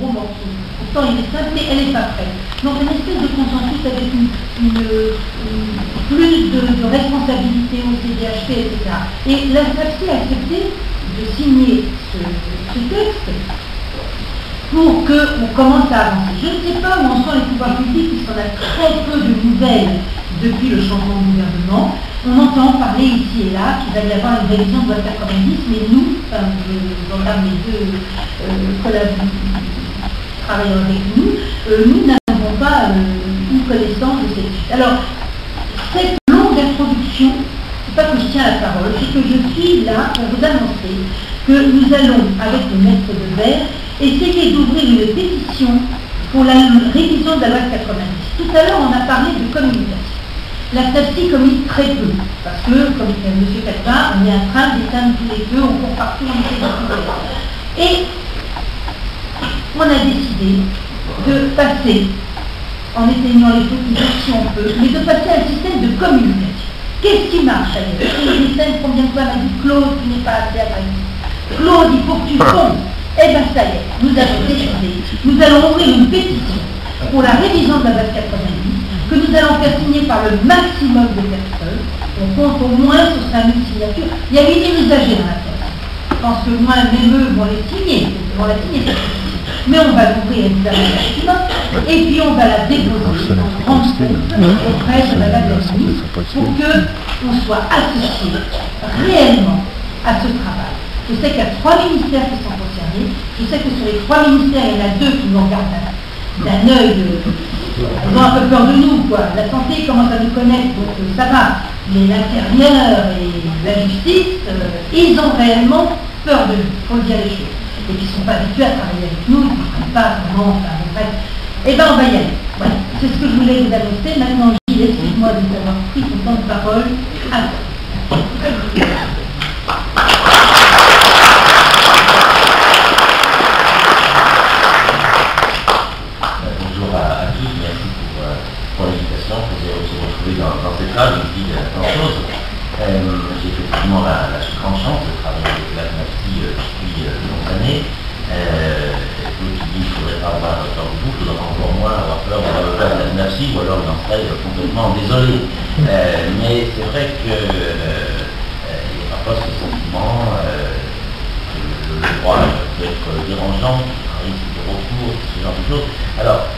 gros morceau. Pourtant, il est simple, mais elle n'est pas prête. Donc, une espèce de consensus avec plus de responsabilité au CDHP, etc. Et la SAPSI a accepté de signer ce texte pour qu'on commence à avancer. Je ne sais pas où en sont les pouvoirs publics, puisqu'on a très peu de nouvelles depuis le changement de gouvernement. On entend parler ici et là qu'il va y avoir une révision de loi 90, mais nous, j'entame les deux collègues travaillant avec nous, nous n'avons pas eu connaissance de cette suite. Alors, cette longue introduction, c'est pas que je tiens la parole, c'est que je suis là pour vous annoncer que nous allons, avec le maître de verre, essayer d'ouvrir une pétition pour la révision de la loi 90. Tout à l'heure, on a parlé de communication. La SAPSI communique très peu, parce que, comme dit M. Catin, on est en train d'éteindre tous les feux, on court partout, on essaie de trouver. Et on a décidé de passer, en éteignant les feux si on peut, mais de passer à un système de communication. Qu'est-ce qui marche ailleurs? Et les combien de fois m'a dit Claude, tu n'es pas assez agressif. Claude, il faut que tu fonces. Eh bien, ça y est, nous avons décidé, nous allons ouvrir une pétition pour la révision de la loi 90, que nous allons faire signer par le maximum de personnes. On compte au moins 70 signatures. Il y a 8000 usagers dans la pièce. Je pense que moi, même eux vont les signer, cette pétition. Mais on va l'ouvrir évidemment au maximum, et puis on va la déposer en grande pompe auprès de Madame la ministre pour qu'on soit associé réellement à ce travail. Je sais qu'il y a 3 ministères qui sont concernés. Je sais que sur les 3 ministères, il y en a 2 qui nous regardent d'un œil ils ont un peu peur de nous, quoi. La santé commence à nous connaître, donc ça va. Mais l'intérieur et la justice, ils ont réellement peur de nous, il faut dire les choses. Et qui ne sont pas habitués à travailler avec nous, ils ne comprennent pas comment, enfin, bref. Eh bien, on va y aller. Voilà. C'est ce que je voulais vous annoncer. Maintenant, Gilles, excuse-moi de vous avoir pris ton temps de parole. Pour l'invitation, pour se retrouver dans cette salle, je dis plein de choses. J'ai effectivement la grande chance de travailler avec la SAPSI depuis de longues années. L'autre qui dit qu'il ne faudrait pas avoir peur du tout, il faudrait encore moins avoir peur de la SAPSI, ou alors il en serait complètement désolé. Mais c'est vrai que il y a parfois ce sentiment que le droit peut être dérangeant, un risque de recours, ce genre de choses. Alors,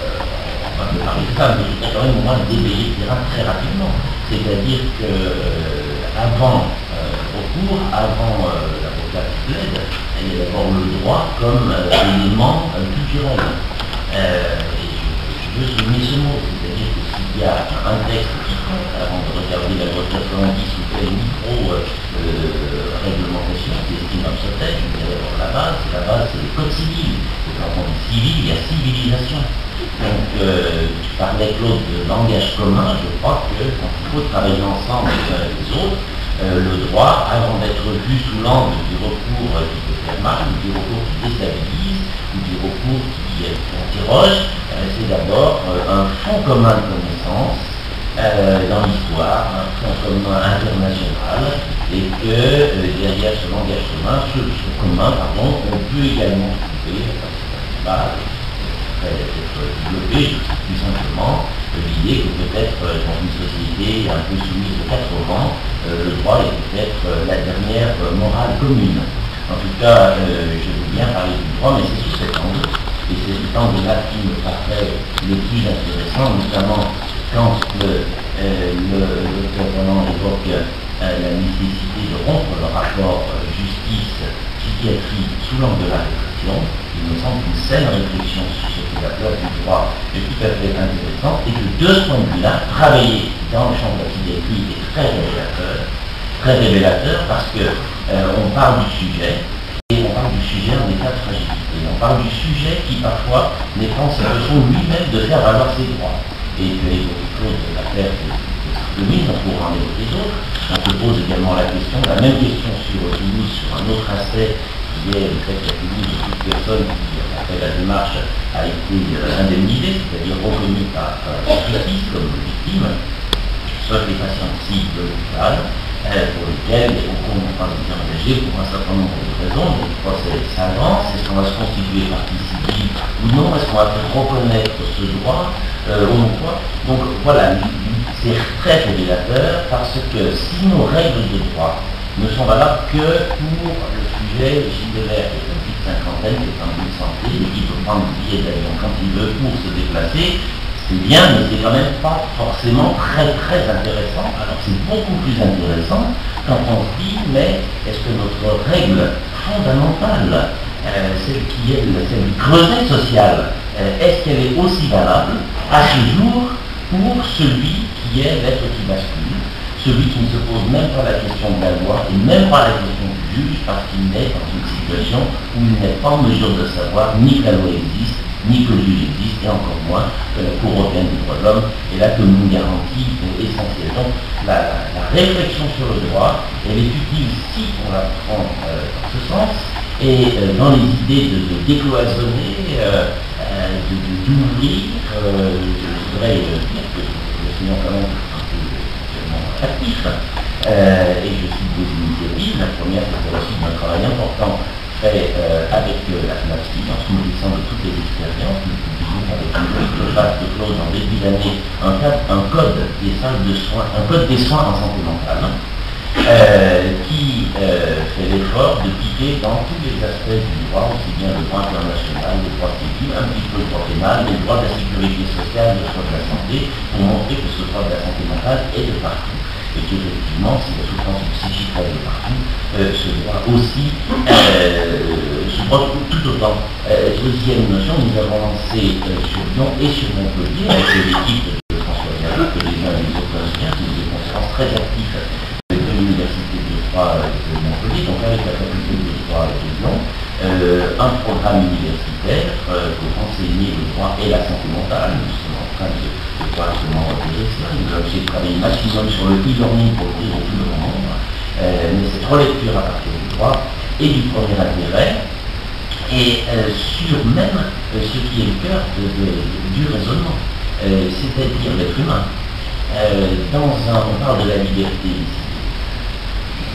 on va parler de ça, mais je voudrais quand même au moins débayer le terrain très rapidement. C'est-à-dire que avant recours, avant l'avocat qui plaide, il y a d'abord le droit comme élément culturel. Et je veux souligner ce mot, c'est-à-dire que s'il y a un texte qui, avant de regarder la loi 90 ou fait une micro-réglementation qui estime obsolète, je dirais d'abord la base, c'est le code civil. Et quand on dit civil, il y a civilisation. Donc, tu parlais, Claude, de langage commun. Je crois que quand il faut travailler ensemble les uns et les autres, le droit, avant d'être vu sous l'angle du recours qui peut faire mal, ou du recours qui déstabilise, ou du recours qui interroge, c'est d'abord un fond commun de connaissances dans l'histoire, un fond commun international, et que derrière ce langage commun, on peut également trouver être développé plus simplement l'idée que peut-être dans une société un peu soumise aux 4 vents, le droit est peut-être la dernière morale commune. En tout cas, je veux bien parler du droit, mais c'est sous cet angle. Et c'est cet angle-là qui me paraît le plus intéressant, notamment quand l'auteur Roland évoque la nécessité de rompre le rapport justice-psychiatrie sous l'angle de la réflexion. Il me semble qu'une saine réflexion sur ce qu'est la place du droit est tout à fait intéressante et que de ce point de vue-là, travailler dans le champ de la psychiatrie est très révélateur parce qu'on parle du sujet et on parle du sujet en état de fragilité. On parle du sujet qui parfois n'est pas en situation lui-même de faire valoir ses droits. Et que évoquer Claude de l'affaire de Toulouse, on pourra en évoquer d'autres. On se pose également la même question sur Toulouse, sur un autre aspect qui est le fait qu'à Toulouse, toute personne qui a fait la démarche a été indemnisée, c'est-à-dire reconnue par la justice comme victime, sauf les patients cibles de l'hôpital, pour lesquels les recours n'ont pas été engagés pour un certain nombre de raisons. Le procès s'avance, est-ce qu'on va se constituer partie civile ou ou non, est-ce qu'on va faire reconnaître ce droit au non-droit? Donc voilà, c'est très révélateur parce que si nos règles de droit ne sont valables que pour le sujet Gilles Devers, qui est une petite cinquantaine, qui est en bonne santé, et qui peut prendre le billet d'avion quand il veut pour se déplacer, c'est bien, mais c'est quand même pas forcément très intéressant. Alors c'est beaucoup plus intéressant quand on se dit, mais est-ce que notre règle fondamentale, celle qui est celle du creuset social, est-ce qu'elle est aussi valable à ce jour pour celui qui est l'être qui bascule, celui qui ne se pose même pas la question de la loi et même pas la question du juge parce qu'il est dans une situation où il n'est pas en mesure de savoir ni que la loi existe, ni que le juge existe, et encore moins que la Cour européenne des droits de l'homme est là comme une garantie essentielle. Donc la réflexion sur le droit, elle est utile si on la prend dans ce sens, et dans les idées de décloisonner, d'ouvrir, je voudrais dire que le Seigneur quand même est actif, et je suis deux initiatives. La première, c'est aussi un travail important fait avec la FNAPSI, en se nourrissant de toutes les expériences. Nous publions avec une petite phase de clause en début d'année un code des salles de soins, un code des soins en santé mentale, qui fait l'effort de piquer dans tous les aspects du droit, aussi bien le droit international, le droit civil, un petit peu le droit pénal, les droits de la sécurité sociale, le droit de la santé, pour montrer que ce droit de la santé mentale est de partout. Et qu'effectivement, si la souffrance psychique est de partout, ce droit aussi se porte tout autant. Deuxième notion, nous avons lancé sur Lyon et sur Montpellier, avec l'équipe de François Gallot, que les uns et les autres inspirent, des conférences très actives de l'Université de droit de Montpellier, donc avec la faculté de droit de Lyon, un programme universitaire pour enseigner le droit et la santé mentale. Nous sommes en train de voir comment opérer cela. Nous avons essayé de travailler maximum sur le e-learning pour ouvrir au plus grand nombre, mais cette relecture à partir du droit et du premier intérêt, et sur même ce qui est le cœur du raisonnement, c'est-à-dire l'être humain. On parle de la liberté ici,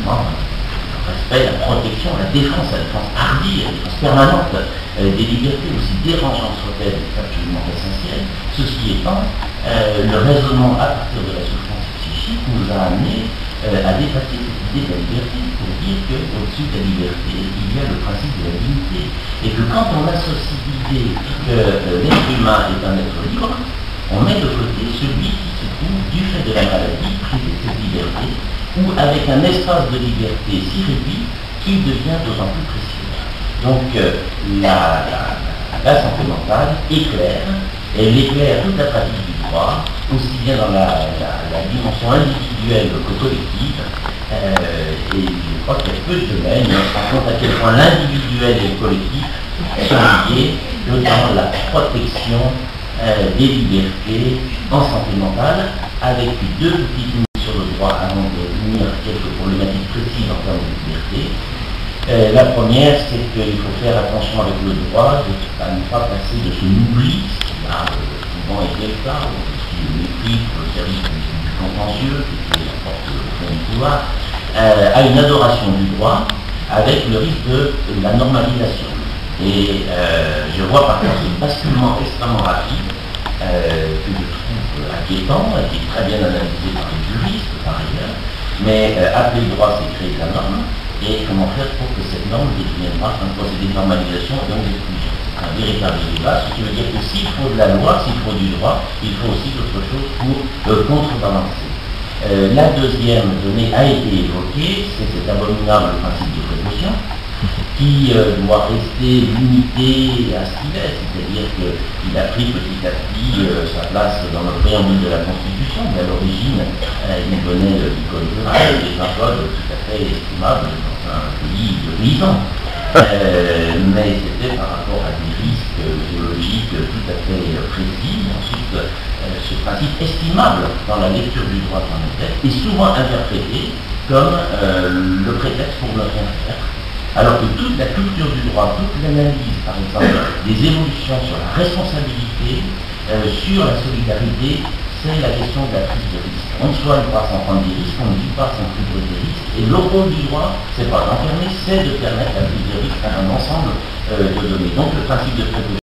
le respect, la protection, la défense hardie, la défense permanente des libertés, aussi dérangeantes soient-elles, absolument essentielles. Ceci étant, le raisonnement à partir de la souffrance psychique nous a amené à dépasser cette idée de la liberté pour dire qu'au-dessus de la liberté, il y a le principe de la dignité. Et que quand on associe l'idée que l'être humain est un être libre, on met de côté celui qui se trouve, du fait de la maladie, privé de cette liberté, ou avec un espace de liberté si réduit qu'il devient d'autant plus précieux. Donc la santé mentale éclaire, elle éclaire toute la pratique du droit, aussi bien dans la dimension individuelle que collective, et je crois qu'il y a peu de domaines, mais on se rend compte à quel point l'individuel et le collectif sont liés dans la protection des libertés en santé mentale, avec deux petites lignes sur le droit avant de venir à quelques problématiques précises en termes de liberté. La première, c'est qu'il faut faire attention avec le droit à ne pas passer de ce oubli, ce qui a souvent été le cas, ce qui est le mépris pour le service du contentieux, qui est la porte au fond du pouvoir, à une adoration du droit avec le risque de la normalisation. Et je vois par contre ce basculement extrêmement rapide que je trouve inquiétant, qui est très bien analysé par les juristes par ailleurs, mais appeler le droit, c'est créer de la norme, et comment faire pour que cette norme deviendra un procédé de normalisation et donc d'exclusion. C'est un véritable débat, ce qui veut dire que s'il faut de la loi, s'il faut du droit, il faut aussi d'autres choses pour contrebalancer. La deuxième donnée a été évoquée, c'est cet abominable principe de précaution, qui doit rester limité à ce qu'il est, c'est-à-dire qu'il a pris petit à petit sa place dans le préambule de la Constitution, mais à l'origine, il venait du code rural, qui est un code tout à fait estimable dans un pays de paysans. Mais c'était par rapport à des risques géologiques tout à fait précis. Ensuite, ce principe estimable dans la lecture du droit en était est souvent interprété comme le prétexte pour ne rien faire. Alors que toute la culture du droit, toute l'analyse, par exemple, des évolutions sur la responsabilité, sur la solidarité, c'est la question de la prise de risque. On ne soigne pas sans prendre des risques, on ne vit pas sans prendre des risques. Et le rôle du droit, c'est pas d'enfermer, c'est de permettre la prise de risque à un ensemble de données. Donc le principe de précaution